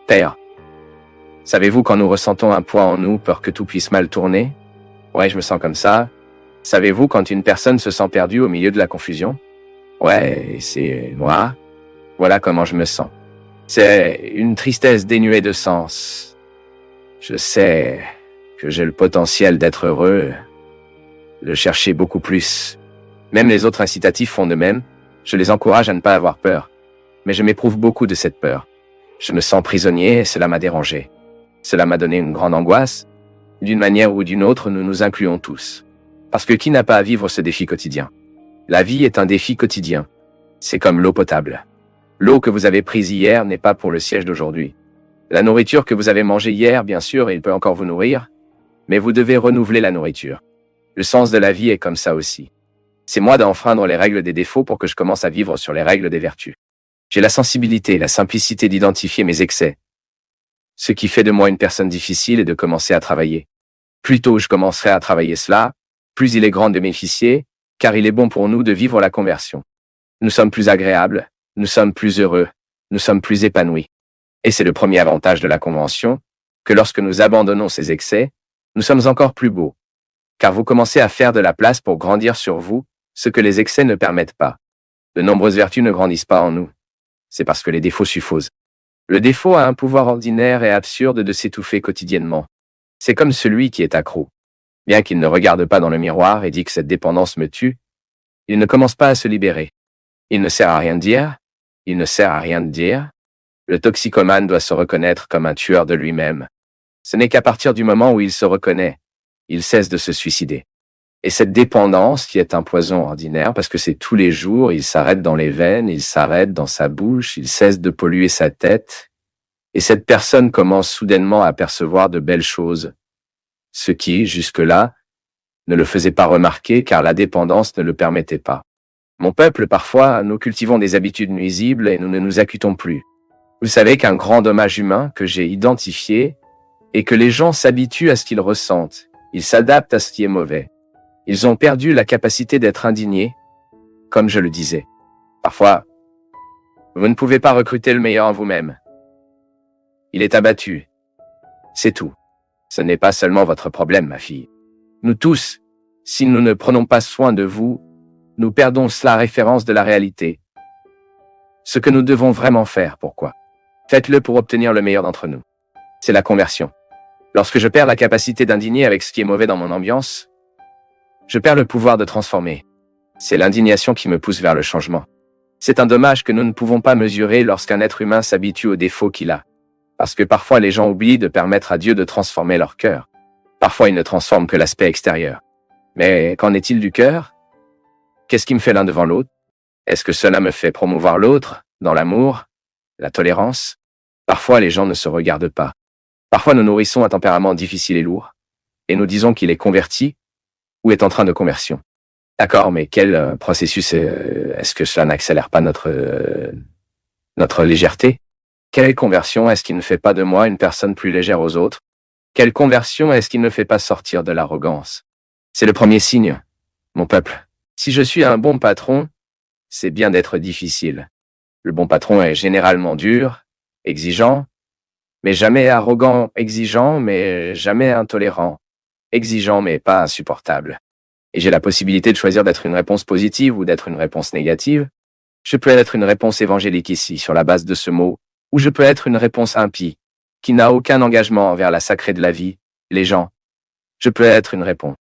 Terre. Savez-vous quand nous ressentons un poids en nous, peur que tout puisse mal tourner? Ouais, je me sens comme ça. Savez-vous quand une personne se sent perdue au milieu de la confusion? Ouais, c'est moi. Voilà comment je me sens. C'est une tristesse dénuée de sens. Je sais que j'ai le potentiel d'être heureux, de chercher beaucoup plus. Même les autres incitatifs font de même. Je les encourage à ne pas avoir peur. Mais je m'éprouve beaucoup de cette peur. Je me sens prisonnier et cela m'a dérangé. Cela m'a donné une grande angoisse. D'une manière ou d'une autre, nous nous incluons tous. Parce que qui n'a pas à vivre ce défi quotidien? La vie est un défi quotidien. C'est comme l'eau potable. L'eau que vous avez prise hier n'est pas pour le siège d'aujourd'hui. La nourriture que vous avez mangée hier, bien sûr, il peut encore vous nourrir, mais vous devez renouveler la nourriture. Le sens de la vie est comme ça aussi. C'est moi d'enfreindre les règles des défauts pour que je commence à vivre sur les règles des vertus. J'ai la sensibilité, la simplicité d'identifier mes excès. Ce qui fait de moi une personne difficile est de commencer à travailler. Plus tôt je commencerai à travailler cela, plus il est grand de bénéficier, car il est bon pour nous de vivre la conversion. Nous sommes plus agréables, nous sommes plus heureux, nous sommes plus épanouis. Et c'est le premier avantage de la convention, que lorsque nous abandonnons ces excès, nous sommes encore plus beaux. Car vous commencez à faire de la place pour grandir sur vous, ce que les excès ne permettent pas. De nombreuses vertus ne grandissent pas en nous. C'est parce que les défauts suffisent. Le défaut a un pouvoir ordinaire et absurde de s'étouffer quotidiennement. C'est comme celui qui est accro. Bien qu'il ne regarde pas dans le miroir et dit que cette dépendance me tue, il ne commence pas à se libérer. Il ne sert à rien de dire. Il ne sert à rien de dire. Le toxicomane doit se reconnaître comme un tueur de lui-même. Ce n'est qu'à partir du moment où il se reconnaît, il cesse de se suicider. Et cette dépendance, qui est un poison ordinaire, parce que c'est tous les jours, il s'arrête dans les veines, il s'arrête dans sa bouche, il cesse de polluer sa tête, et cette personne commence soudainement à percevoir de belles choses, ce qui, jusque-là, ne le faisait pas remarquer car la dépendance ne le permettait pas. Mon peuple, parfois, nous cultivons des habitudes nuisibles et nous ne nous acquittons plus. Vous savez qu'un grand dommage humain que j'ai identifié est que les gens s'habituent à ce qu'ils ressentent, ils s'adaptent à ce qui est mauvais. Ils ont perdu la capacité d'être indignés, comme je le disais. Parfois, vous ne pouvez pas recruter le meilleur en vous-même. Il est abattu. C'est tout. Ce n'est pas seulement votre problème, ma fille. Nous tous, si nous ne prenons pas soin de vous, nous perdons la référence de la réalité. Ce que nous devons vraiment faire, pourquoi? Faites-le pour obtenir le meilleur d'entre nous. C'est la conversion. Lorsque je perds la capacité d'indigner avec ce qui est mauvais dans mon ambiance, je perds le pouvoir de transformer. C'est l'indignation qui me pousse vers le changement. C'est un dommage que nous ne pouvons pas mesurer lorsqu'un être humain s'habitue aux défauts qu'il a. Parce que parfois les gens oublient de permettre à Dieu de transformer leur cœur. Parfois ils ne transforment que l'aspect extérieur. Mais qu'en est-il du cœur? Qu'est-ce qui me fait l'un devant l'autre? Est-ce que cela me fait promouvoir l'autre, dans l'amour, la tolérance? Parfois les gens ne se regardent pas. Parfois nous nourrissons un tempérament difficile et lourd, et nous disons qu'il est converti, ou est en train de conversion. D'accord, mais quel processus est-ce que cela n'accélère pas notre légèreté? Quelle conversion est-ce qui ne fait pas de moi une personne plus légère aux autres? Quelle conversion est-ce qui ne fait pas sortir de l'arrogance? C'est le premier signe, mon peuple. Si je suis un bon patron, c'est bien d'être difficile. Le bon patron est généralement dur, exigeant, mais jamais arrogant, exigeant, mais jamais intolérant. Exigeant mais pas insupportable. Et j'ai la possibilité de choisir d'être une réponse positive ou d'être une réponse négative. Je peux être une réponse évangélique ici, sur la base de ce mot, ou je peux être une réponse impie, qui n'a aucun engagement envers la sacrée de la vie, les gens. Je peux être une réponse